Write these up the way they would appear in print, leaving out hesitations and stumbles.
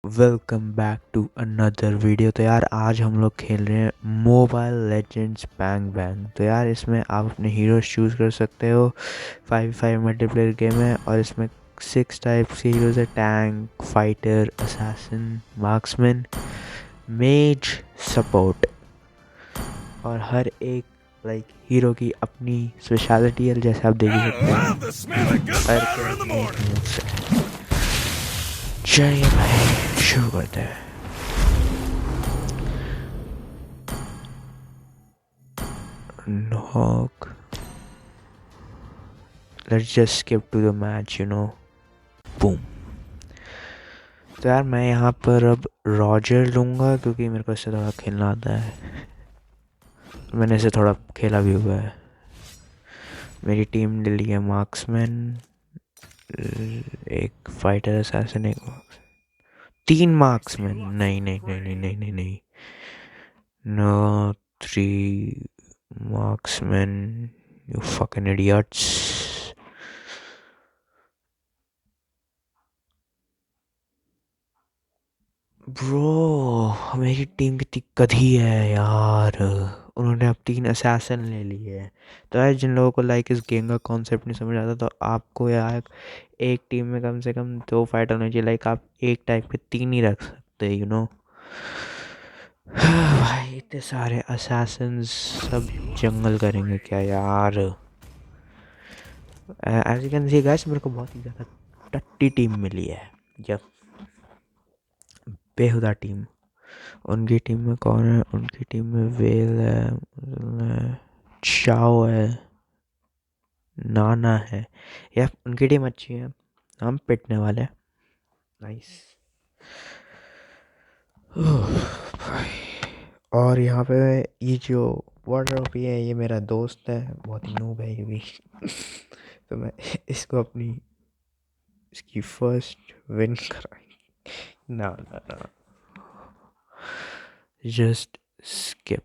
Welcome back to another video. तो यार आज हम लोग खेल रहे हैं मोबाइल लेजेंड्स बैंग बैंग। तो यार इसमें आप अपने हीरोज चूज़ कर सकते हो। 5v5 मल्टीप्लेयर गेम है और इसमें 6 टाइप्स के हीरोज है: टैंक, फाइटर, असैसिन, मार्क्समैन, मेज, सपोर्ट। और हर एक हीरो की अपनी स्पेशलिटी है, जैसे आप देख ही सकते हैं। हर के अपने moves है। चलिए भाई शुरू करते हैं। Knock. Let's just skip to the match. Boom. तो यार मैं यहाँ पर अब रॉजर लूँगा क्योंकि मेरे को इससे थोड़ा खेलना आता है। मैंने इसे थोड़ा खेला भी हुआ है। मेरी टीम ले ली है मार्क्समैन, एक फाइटर, असैसिन, एक तीन मार्क्समैन। नहीं नहीं नहीं नहीं नहीं नहीं नहीं no, 3 marksman, you fucking idiots. Bro मेरी टीम कितनी गधी है यार, उन्होंने अब 3 असैसिन ले लिए हैं। तो यार जिन लोगों को इस गेम का कॉन्सेप्ट नहीं समझ आता, तो आपको यार एक टीम में कम से कम 2 फाइटर होने चाहिए। आप एक टाइप के 3 ही रख सकते। भाई इतने सारे असैसिन्स सब जंगल करेंगे क्या यार। As you can see guys, मेरे को बहुत ही ज़्यादा टट्टी टीम मिली है। जब बेहुदा टीम। उनकी टीम में कौन है? उनकी टीम में वेल है, चाओ है, नाना है। या उनकी टीम अच्छी है, हम पिटने वाले हैं। नाइस। और यहाँ पे ये जो वार्डरोब है, ये मेरा दोस्त है, बहुत ही नूब है ये भी। तो मैं इसको अपनी इसकी फर्स्ट विन कराई। ना ना ना, जस्ट स्किप।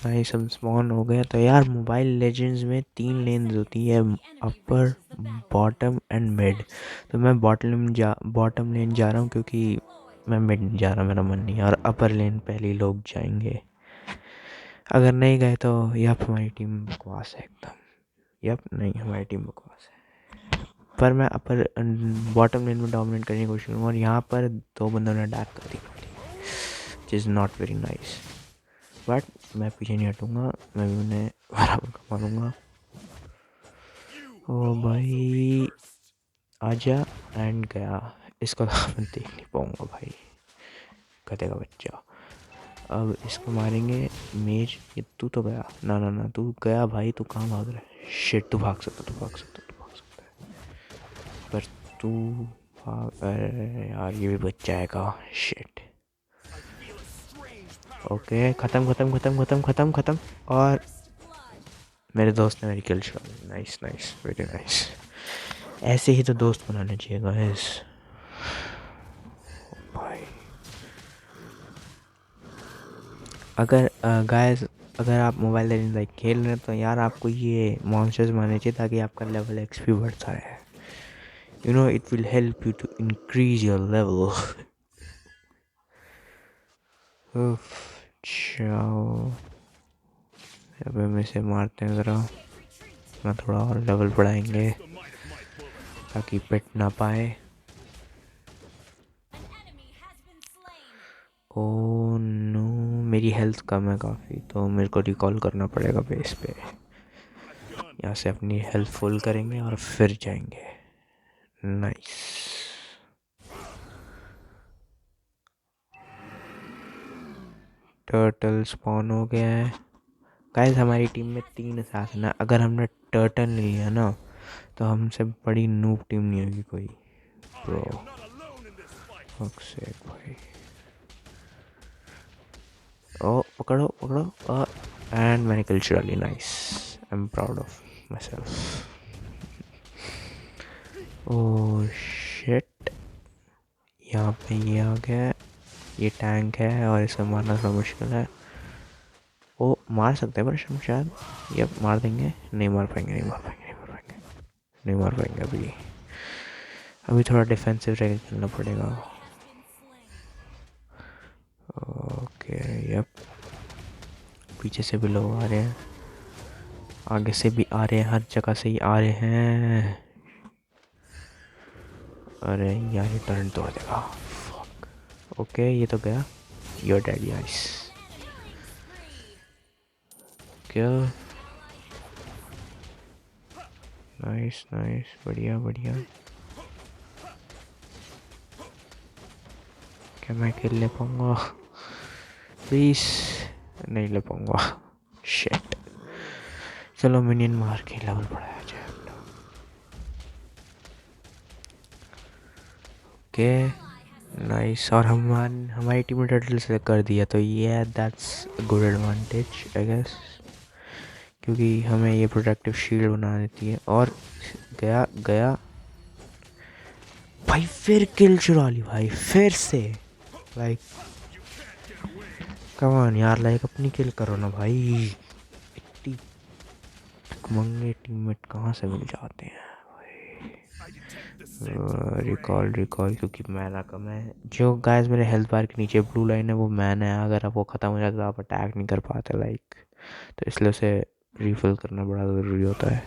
नाइस, हम स्पॉन हो गए। तो यार मोबाइल लेजेंड्स में 3 लेन्स होती है, अपर, बॉटम एंड मिड। तो मैं बॉटम लेन जा रहा हूँ क्योंकि मैं मिड नहीं जा रहा, मेरा मन नहीं है। और अपर लेन पहले लोग जाएंगे। अगर नहीं गए तो यप हमारी टीम बकवास है एकदम। यप नहीं, हमारी टीम बकवास है। पर मैं अपर बॉटम लेन में डोमिनेट करने की कोशिश करूँगा। और यहाँ पर 2 बंदों ने अटैक कर दी, which is not very nice. But मैं पीछे नहीं हटूँगा, मैं भी उन्हें बराबर का मारूँगा। ओ भाई आजा, एंड गया। इसको तो मैं देख नहीं पाऊँगा भाई, गधे का बच्चा। अब इसको मारेंगे। मेज, ये तू तो गया। ना ना ना, तू गया भाई, तू कहाँ भाग रहा है? शिट, तू भाग सकता, तू भाग सकता, तू भाग सकता है। पर तू भाग, अरे यार ये भी बच जाएगा। शिट। ओके, ख़त्म ख़त्म ख़त्म ख़त्म ख़त्म ख़त्म। और मेरे दोस्त ने मेरी kill shot. Nice nice, very nice. ऐसे ही तो दोस्त बनाने चाहिए गाइस। भाई अगर गाइस, अगर आप मोबाइल लेजेंड्स खेल रहे हैं तो यार आपको ये मॉन्स्टर्स बनाने चाहिए ताकि आपका लेवल एक्सपी बढ़ता रहे। It will help you to increase your level. Ciao, अब हम इसे मारते हैं ज़रा, ना थोड़ा और लेवल बढ़ाएंगे ताकि पिट ना पाए। ओ नो, मेरी हेल्थ कम है काफ़ी, तो मेरे को रिकॉल करना पड़ेगा बेस पे। यहाँ से अपनी हेल्थ फुल करेंगे और फिर जाएंगे। नाइस। टर्टल स्पॉन हो गया है। गाइस हमारी टीम में 3 असैसिन है। अगर हमने टर्टल ले लिया ना, तो हमसे बड़ी नूब टीम नहीं होगी कोई। ब्रो फक से भाई। ओ पकड़ो पकड़ो, एंड मैंने किल चुरा ली। Nice, I am proud of myself. Oh shit, यहाँ पे ये आ गया। ये टैंक है और इसे मारना थोड़ा मुश्किल है। वो मार सकते हैं पर शायद ये मार देंगे, नहीं मार पाएंगे, नहीं मार पाएंगे, नहीं मार पाएंगे, नहीं मार पाएंगे। अभी अभी थोड़ा डिफेंसिव रह के खेलना पड़ेगा। ओके यप, पीछे से भी लोग आ रहे हैं, आगे से भी आ रहे हैं, हर जगह से ही आ रहे हैं। अरे यार ये टर्न तोड़ देगा। ओके ये तो गया, योर डैडी आइस क्या, नाइस नाइस, बढ़िया बढ़िया। क्या मैं खेल ले पाऊँगा प्लीज? नहीं ले पाऊँगा, शिट। चलो मिनियन मार के लेवल बढ़ाया जाए अपना। ओके नाइस, और हमारी टीम ने टर्टल से कर दिया, तो ये that's good advantage I guess, क्योंकि हमें ये प्रोटेक्टिव शील्ड बना देती है। और गया गया भाई, फिर किल चुरा ली भाई, फिर से। लाइक कम ऑन यार, लाइक अपनी किल करो ना भाई। इतनी मंगे टीममेट कहाँ से मिल जाते हैं भाई। रिकॉल रिकॉल, क्योंकि मैना कम है। जो गाइस मेरे हेल्थ बार के नीचे ब्लू लाइन है वो मैन है, अगर आप वो ख़त्म हो जाता तो आप अटैक नहीं कर पाते लाइक, तो इसलिए उसे रिफिल करना बड़ा ज़रूरी होता है।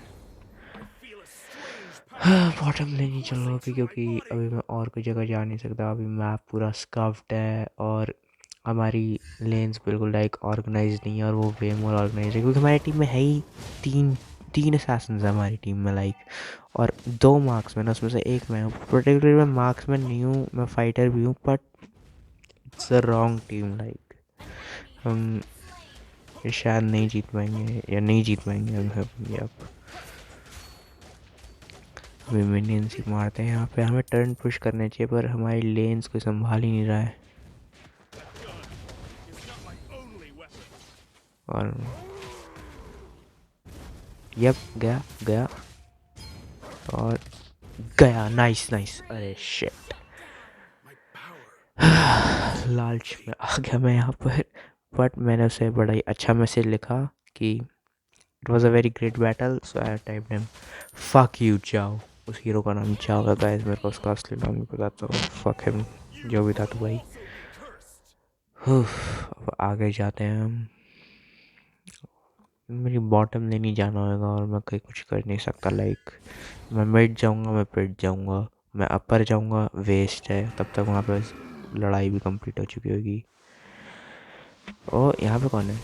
बॉटम लेनी चल रहा अभी, क्योंकि अभी मैं और कोई जगह जा नहीं सकता। अभी मैप पूरा स्कफ्ड है और हमारी लेन्स बिल्कुल लाइक ऑर्गेनाइज नहीं है, और वो वे मोर ऑर्गेनाइज है क्योंकि हमारी टीम में है ही तीन तीन असैसिन्स है हमारी टीम में लाइक, और दो मार्क्समैन, उसमें से एक मैं हूँ। पर्टिकुलरली मैं मार्क्समैन नहीं हूँ, मैं फाइटर भी हूँ, but it's a wrong team like. हम ये शायद नहीं जीत पाएंगे, या नहीं जीत पाएंगे हम। अब अभी मिनियंस ही मारते हैं यहाँ पे, हमें टर्न पुश करने चाहिए पर हमारी लेन्स कोई संभाल ही नहीं रहा है। और यप गया गया और गया, नाइस नाइस। अरे शिट, लालच में आ गया मैं यहाँ पर, बट मैंने उसे बड़ा ही अच्छा मैसेज लिखा कि it was a very great battle, so I typed him fuck you चाओ। उस हीरो का नाम चाओ है गाइस, मेरे को उसका असली नाम नहीं पता, तो फक हिम जो भी था। तो भाई अब आगे जाते हैं हम। मेरी बॉटम लेनी जाना होगा और मैं कहीं कुछ कर नहीं सकता लाइक, मैं मिड जाऊंगा, मैं पिट जाऊंगा, मैं अपर जाऊंगा, वेस्ट है। तब तक वहाँ पे लड़ाई भी कंप्लीट हो चुकी होगी। ओ यहाँ पे कौन है?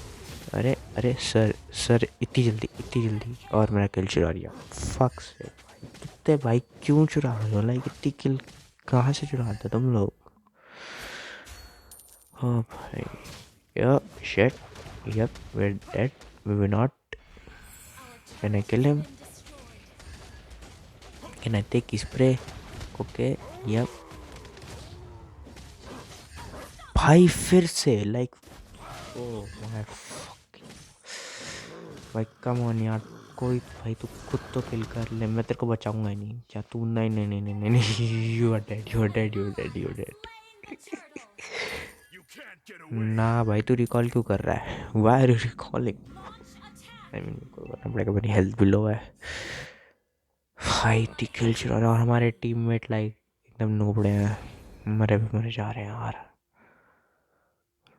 अरे अरे सर सर, इतनी जल्दी और मेरा किल चुरा लिया। फक से भाई, कितने भाई क्यों चुरा रहे हो लाइक, इतनी किल कहाँ से चुराते तुम लोग? ओ भाई, yep, shit, yep, we're dead, we were not. Can I kill him? Can I take his spray? Okay, yep. भाई फिर से लाइक, ओ माय भाई कम ऑन यार, कोई भाई तू खुद तो किल कर ले, मैं तेरे को बचाऊंगा ही नहीं। क्या तू, नहीं नहीं नहीं नहीं नहीं नहीं, you are dead, you are dead, you are dead, you are dead. ना भाई, तू रिकॉल क्यों कर रहा है? Why are you recalling? I mean मेरे को करना पड़ेगा, मेरी हेल्थ भी लो है भाई। इतनी किल चुरा रहा, और हमारे टीममेट लाइक एकदम नोबड़े हैं, मरे भी मरे जा रहे हैं यार।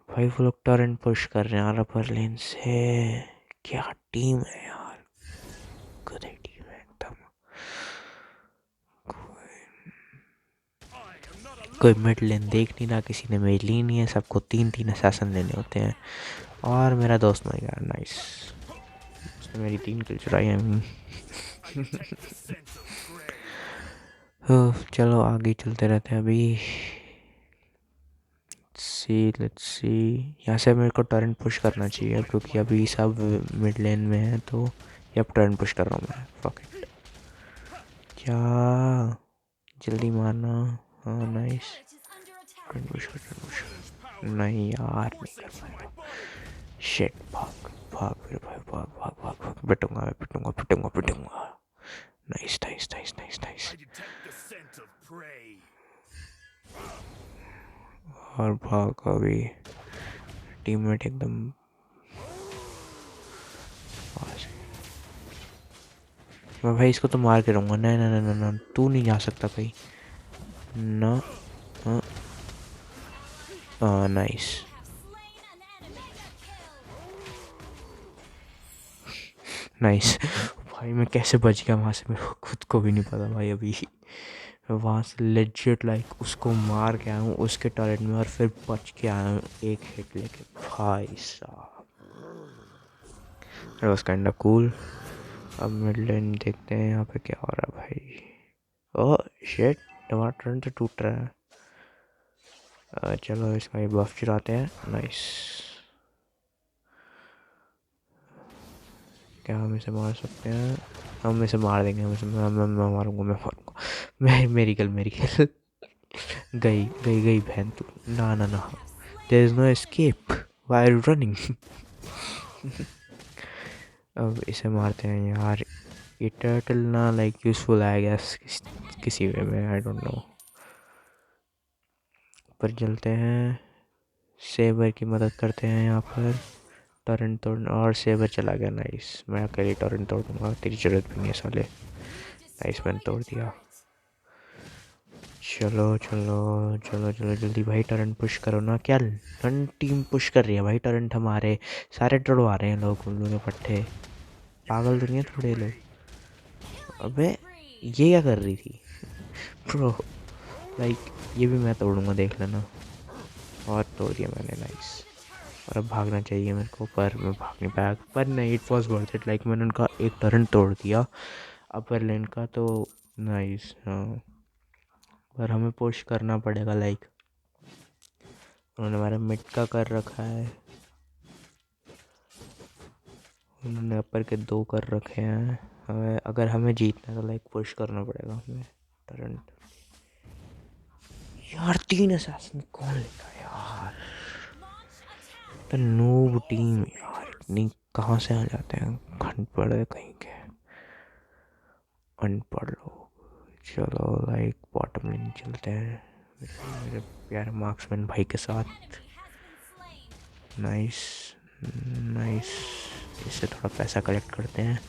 भाई वो लोग टर्न पुश कर रहे हैं यार अपर लेन से। क्या टीम है यार, गधे टीम है एकदम। कोई मिड लेन देख नहीं रहा, किसी ने मेरी ली नहीं है, सबको तीन तीन असैसिन लेने होते हैं। और मेरा दोस्त मर गया, नाइस, उसने मेरी तीन किल चुराई है। चलो आगे चलते रहते हैं अभी। लेट्स सी, यहाँ से मेरे को टर्न पुश करना चाहिए क्योंकि अभी सब मिड लेन में है, तो ये अब टर्न पुश कर रहा हूँ मैं। फक इट, क्या जल्दी मारना। हाँ नाइस, टर्न पुश कर, टर्न पुश कर। नहीं यार नहीं कर पाएगा, शिट। भाग भाग मेरे भाई, भाग भाग भाग भाग, पिटूंगा मैं, पिटूंगा पिटूंगा पिटूंगा। Nice nice nice nice nice. और भाग, अभी टीममेट एकदम मैं भाई इसको तो मार के रहूँगा। नहीं नहीं नहीं नहीं, तू नहीं जा सकता कहीं ना। नाइस। नाइस। भाई मैं कैसे बच गया वहाँ से, मेरे को खुद को भी नहीं पता भाई। अभी वहाँ से लेजिट लाइक उसको मार के आया हूँ उसके टॉयलेट में, और फिर बच के आया हूँ एक हिट लेके। भाई साहब, it was kind of cool. अब मिड लेन देखते हैं यहाँ पे क्या हो रहा है भाई। ओह शिट, टमाटर तो टूट रहा है। चलो इसका ये बफ चुराते हैं। नाइस। क्या हम इसे मार सकते हैं? हम इसे मार देंगे। हम इसे मैं मारूंगा, मैं मारूंगा। मेरी गल गई गई गई बहन तू। ना ना ना, there is no escape, why are you running? अब इसे मारते हैं यार। ये टर्टल ना लाइक यूजफुल आई गेस किसी वे में, आई डोंट नो। पर चलते हैं, सेबर की मदद करते हैं यहाँ पर। टॉरेंट तोड़, और सेबर चला गया। नाइस। मैं अकेले टॉरेंट तोड़ दूंगा, तेरी जरूरत भी नहीं है साले। नाइस, मैंने तोड़ दिया। चलो चलो चलो चलो जल्दी भाई, टॉरेंट पुश करो ना। क्या टीम पुश कर रही है भाई? टॉरेंट हमारे सारे तोड़वा रहे हैं लोग, उल्लू के पट्टे। पागल तो नहीं है थोड़े लोग? अबे ये क्या कर रही थी ब्रो? लाइक ये भी मैं तोड़ूंगा, देख लेना। और तोड़ दिया मैंने। नाइस। और अब भागना चाहिए मेरे को, पर मैं भाग नहीं पाया। पर नहीं, it was worth it. Like मैंने उनका एक टर्न तोड़ दिया अपर लेन का, तो नाइस। हाँ, पर हमें पुश करना पड़ेगा। लाइक उन्होंने हमारा मिड का कर रखा है, उन्होंने अपर के 2 कर रखे हैं। हमें अगर हमें जीतना है तो लाइक पुश करना पड़ेगा हमें। टर्न यार, 3 असैसिन कौन लेता है यार? तो नूब टीम यार, इतनी कहाँ से आ जाते हैं घंट पड़े कहीं के अनपढ़ लोग। चलो लाइक बॉटम लेन चलते हैं मेरे प्यारे मार्क्समैन भाई के साथ। Nice nice. इससे थोड़ा पैसा कलेक्ट करते हैं।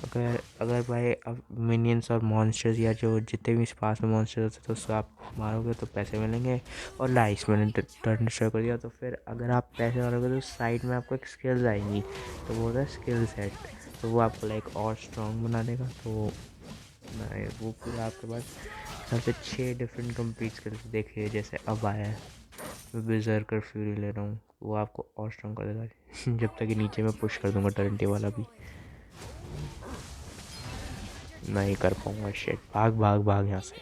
अगर अगर भाई अब मिनियंस और मॉन्स्टर्स या जो जितने भी इस पास में मॉन्स्टर्स होते हैं तो उसको आप मारोगे तो पैसे मिलेंगे। और लाइस मैंने टर्न डिस्ट्रॉय कर दिया, तो फिर अगर आप पैसे मारोगे तो साइड में आपको एक स्किल्स आएंगी, तो वो होता है स्किल सेट। तो वो आपको लाइक और स्ट्रॉन्ग बना देगा। तो नहीं, वो पूरा आपके पास सबसे 6 डिफरेंट कंप्लीट स्किल्स देखिए। जैसे अब आया है, मैं बेजर्कर फ्यूरी ले रहा हूँ, वो आपको और स्ट्रॉन्ग कर देगा। जब तक कि नीचे में पुश कर दूंगा टर्नटी वाला भी नहीं कर पाऊंगा। शिट, भाग भाग भाग यहाँ से,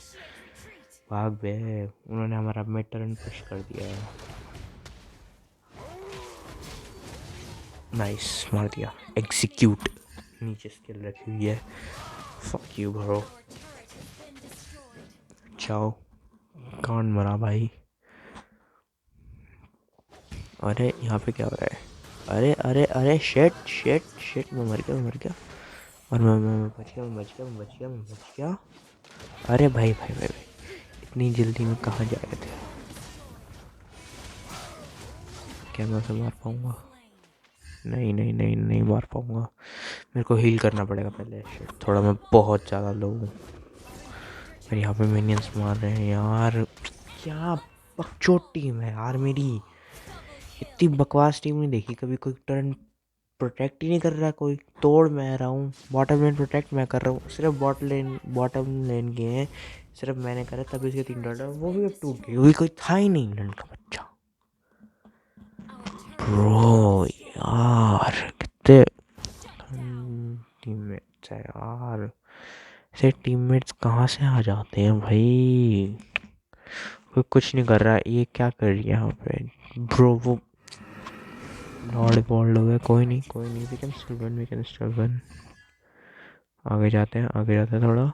भाग बे। उन्होंने हमारा मिड टर्न पुश कर दिया है। नाइस, मार दिया। एग्जीक्यूट नीचे स्किल रखी हुई है। Fuck you bro. जाओ, कौन मरा भाई? अरे यहाँ पे क्या हो रहा है? अरे अरे अरे शिट शिट शिट, मैं मर गया, मैं मर गया। और मैं बच गया, मैं बच गया, मैं बच गया, मैं बच गया। अरे भाई भाई भाई भाई, इतनी जल्दी में कहाँ जा रहे थे? क्या मैं उसे मार पाऊँगा? नहीं नहीं नहीं नहीं मार पाऊँगा। मेरे को हील करना पड़ेगा पहले। शिट, थोड़ा मैं बहुत ज़्यादा लो हूँ। मेरे यहाँ पे मिनियंस मार रहे हैं यार। क्या बकचोद टीम है यार मेरी। इतनी बकवास टीम नहीं देखी कभी। कोई टर्न प्रोटेक्ट ही नहीं कर रहा, कोई तोड़ मैं रहा हूँ। बॉटम लेन प्रोटेक्ट मैं कर रहा हूँ, सिर्फ बॉटम लेन के हैं सिर्फ मैंने करा, तभी उसके 3 डॉलर वो भी अब टूट गई। वही कोई था ही नहीं इंग्लैंड का बच्चा। ब्रो यार, कितने टीममेट्स है यार। ऐसे टीममेट्स कहाँ से आ जाते हैं भाई? कोई कुछ नहीं कर रहा, ये क्या कर रही है यहाँ पे ब्रो? वो लॉर्ड बॉल्ड हो गया। कोई नहीं कोई नहीं, we can still win, we can still win. आगे जाते हैं, आगे जाते हैं थोड़ा।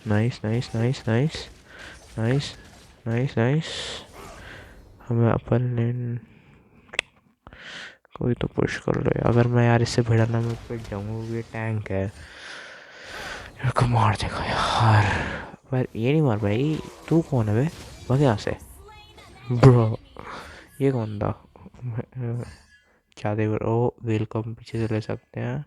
Nice nice nice nice nice nice nice. हमें अपर लेन कोई तो पुश कर लो यार। अगर मैं यार इससे भिड़ना मैं पिट जाऊंगा, वो ये टैंक है, यार को मार देगा यार। पर ये नहीं मार भाई। तू कौन है बे? भाग यहाँ से ब्रो। ये कौन था? क्या दे ओ वेलकम पीछे से ले सकते हैं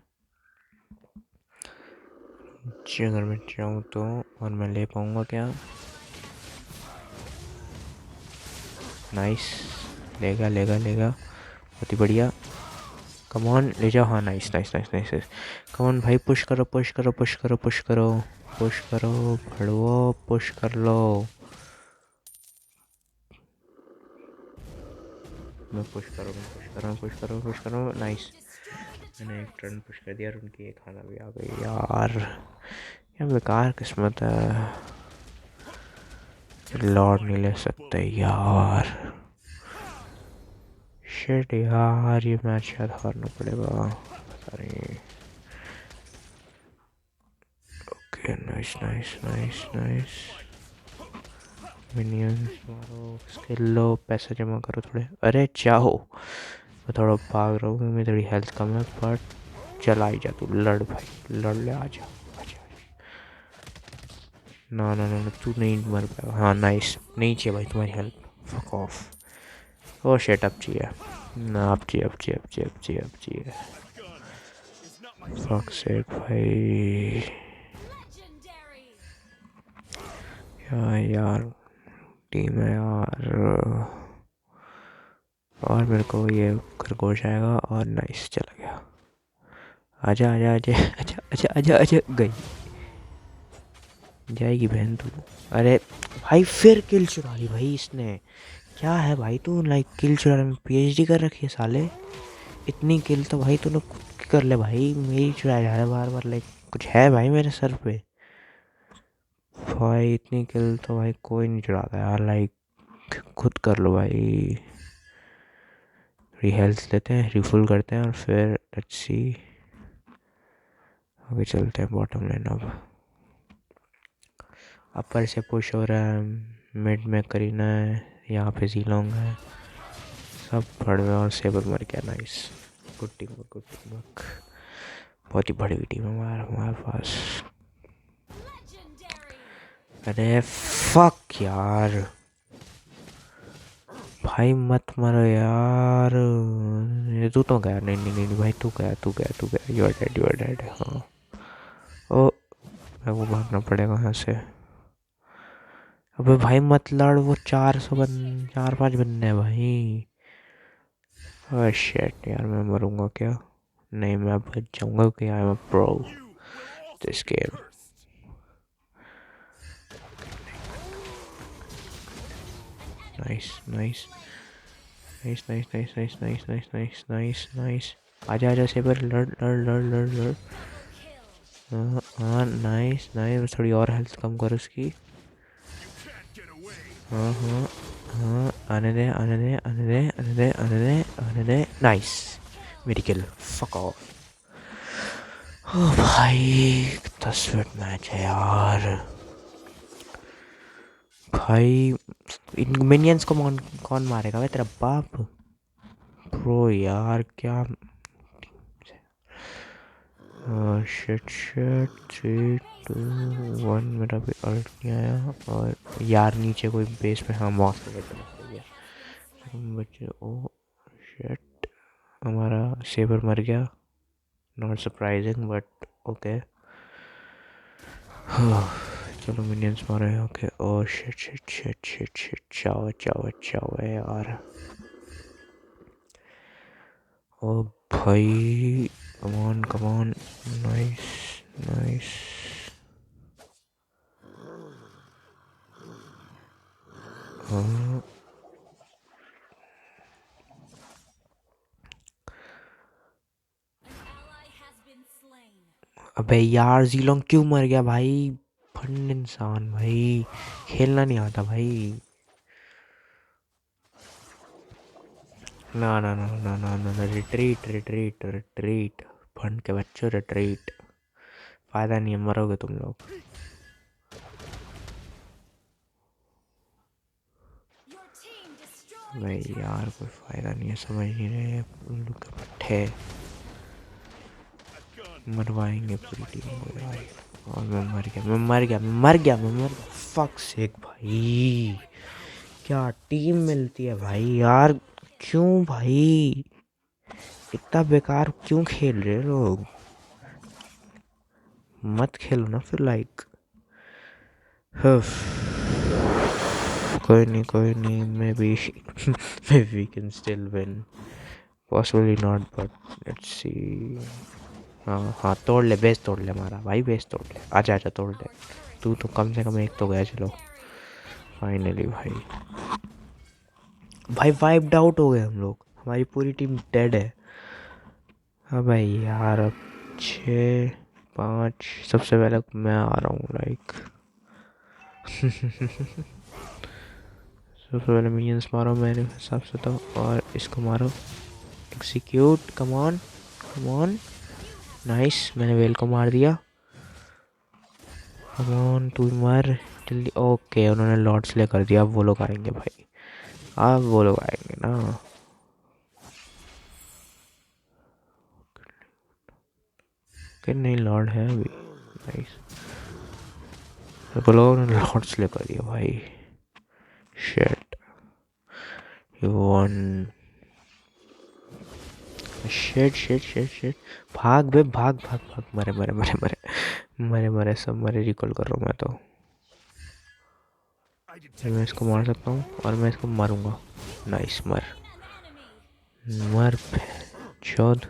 जी अगर मैं चाहूँ तो। और मैं ले पाऊँगा क्या? नाइस, लेगा लेगा लेगा, बहुत ही बढ़िया। कम ऑन ले जाओ। हाँ nice nice nice nice. Come on भाई, पुश करो पुश करो पुश करो पुश करो पुश करो, भड़वो पुश कर लो। मैं पुश करो मैं पुश कर रहा हूँ पुश करो पुश करो। नाइस, मैंने एक टर्न पुश कर दिया और उनकी एक खाना भी आ गई यार। यार बेकार किस्मत है, लॉर्ड नहीं ले सकते यार। शिट यार, ये मैच शायद हारना पड़ेगा, पता नहीं। Okay nice nice nice nice. Minions मारो, स्किल लो, पैसे जमा करो थोड़े। अरे जाओ, मैं थोड़ा भाग रहा हूँ, मेरी थोड़ी हेल्थ कम है, बट चल आई जा तू, लड़ भाई लड़ ले, आ जा। ना ना ना, तू नहीं मर पाएगा। हाँ नाइस, नहीं चाहिए भाई तुम्हारी help, fuck off. Oh shit, अब चाहिए ना, अब चाहिए अब चाहिए अब चाहिए अब चाहिए अब चाहिए। फक सेक भाई, क्या यार टीम है यार। और मेरे को ये खरगोश आएगा और नाइस, चला गया। आजा आजा आजा आजा आजा आजा आजा, गई जाएगी बहन तू। अरे भाई फिर किल चुरा ली भाई इसने, क्या है भाई तू, लाइक किल चुराने में पीएचडी कर रखी है साले। इतनी किल तो भाई तूने खुद की कर ले भाई, मेरी चुराया जा रहा है बार बार, लाइक कुछ है भाई मेरे सर पे। भाई इतनी किल तो भाई कोई नहीं चुराता यार, लाइक खुद कर लो भाई। थोड़ी हेल्थ लेते हैं, रिफुल करते हैं और फिर लेट्स सी आगे चलते हैं। बॉटम लाइन अब अपर से पुश हो रहा है, मिड में करीना है, यहाँ पे जीलोंग है, सब पड़ गए और सेबर मर गया। Nice, good team work good team work, बहुत ही बड़ी टीम है हमारे पास। अरे फक यार, भाई मत मरो यार, ये तू तो गया। नहीं नहीं नहीं भाई, तू गया तू गया तू गया, you are dead you are dead. हाँ ओ, मेरे को भागना पड़ेगा यहाँ से। अबे भाई मत लड़, वो 4 5 बनने हैं भाई। ओह शिट यार, मैं मरूंगा क्या? नहीं मैं बच जाऊंगा कि I am a pro this game. Nice nice nice nice nice nice nice nice nice nice nice. आजा आजा सेबर, लड़ लड़ लड़ लड़ लड़। हाँ नाइस नाइस, थोड़ी और हेल्थ कम कर उसकी। हाँ हाँ हाँ, आने दे आने दे आने दे आने दे आने दे आने दे। नाइस, मेरी किल, फक ऑफ। ओ भाई 10 मिनट मैच है यार। भाई इन मिनियंस को कौन मारेगा भाई, तेरा बाप? प्रो यार क्या। शिट शिट 3 2 1, मेरा भी अल्ट नहीं आया। और यार नीचे कोई बेस में, हाँ मॉस पे चला गया बच्चे। ओ शिट, हमारा सेबर मर गया, नॉट सरप्राइजिंग बट ओके। चलो मिनियंस मारे, okay. Oh shit shit shit shit shit, चाओ चाओ चाओ यार। ओ भाई कम ऑन, नाइस नाइस। हाँ अबे यार जीलोंग क्यों मर गया भाई? फंड इंसान भाई, खेलना नहीं आता भाई। ना ना ना ना ना ना ना, रिट्रीट रिट्रीट रिट्रीट, फंड के बच्चों रिट्रीट, फायदा नहीं है, मरोगे तुम लोग। भाई यार कोई फायदा नहीं है, समझ नहीं रहे उल्लू के पट्टे, मरवाएंगे पूरी टीम को यार। और मैं मर गया मैं मर गया मैं मर गया मैं मर गया, फक सेक भाई, क्या टीम मिलती है भाई यार, क्यों भाई? इतना बेकार क्यों खेल रहे हो लोग? मत खेलो ना फिर लाइक। कोई नहीं maybe may we can still win, possibly not but let's see. हाँ हाँ, तोड़ ले बेस, तोड़ ले हमारा भाई, बेस तोड़ ले, आजा आजा तोड़ ले। तू तो कम से कम एक तो गया, चलो फाइनली भाई। भाई वाइप्ड आउट हो गए हम लोग, हमारी पूरी टीम डेड है। हाँ भाई यार, अब 6-5 सबसे पहले मैं आ रहा हूँ लाइक। सबसे पहले मिनियंस मारो मेरे हिसाब से तो, और इसको मारो, execute, come on come on, nice, मैंने वेल को मार दिया। कम ऑन तू मर जल्दी। ओके, उन्होंने लॉर्ड स्ले कर दिया, अब वो लोग आएंगे भाई, अब वो लोग आएंगे ना। कि नहीं लॉर्ड है अभी, नाइस। बोलो उन्होंने लॉर्ड स्ले कर दिया भाई, shit, you one, shit shit shit shit. भाग बे भाग भाग भाग, मरे मरे मरे मरे मरे मरे सब मरे, रिकॉल कर रहा हूँ मैं तो। मैं इसको मार सकता हूँ और मैं इसको मारूंगा, नाइस, मर मर चौध।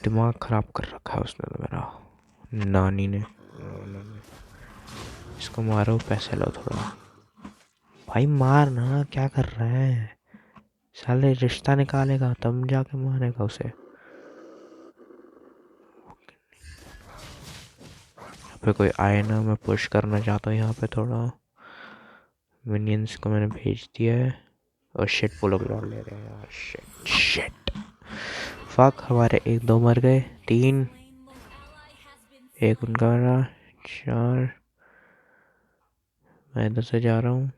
दिमाग खराब कर रखा है उसने तो मेरा, नानी ने। इसको मारो, पैसे लो थोड़ा। भाई मार ना, क्या कर रहा है साले, रिश्ता निकालेगा तब जाके मारेगा उसे। यहाँ पे कोई आए ना, मैं पुश करना चाहता हूँ यहाँ पे थोड़ा। मिनियंस को मैंने भेज दिया है, और शिट वो लोग लौट ले रहे हैं यार, शिट शिट, फक, हमारे 1-2 मर गए, 3, एक उनका रहा, 4। मैं इधर से जा रहा हूँ।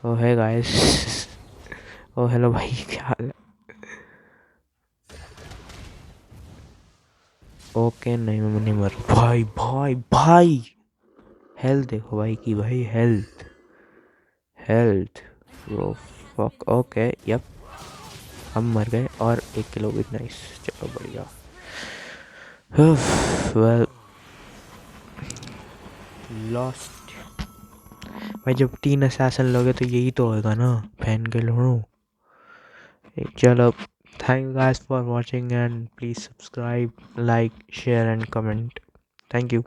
ओ है गाइस, ओ हेलो भाई, क्या हाल है? ओके नहीं, मैं नहीं मर, भाई भाई भाई, हेल्थ देखो भाई की, भाई health health bro, fuck, okay yup, हम मर गए और 1 किलो भी, नाइस, चलो बढ़िया। Well lost. भाई जब 3 असैसन लोगे तो यही तो होगा ना, फैन के लोड़ो। चलो, thank you guys for watching and please subscribe, like, share and comment. Thank you.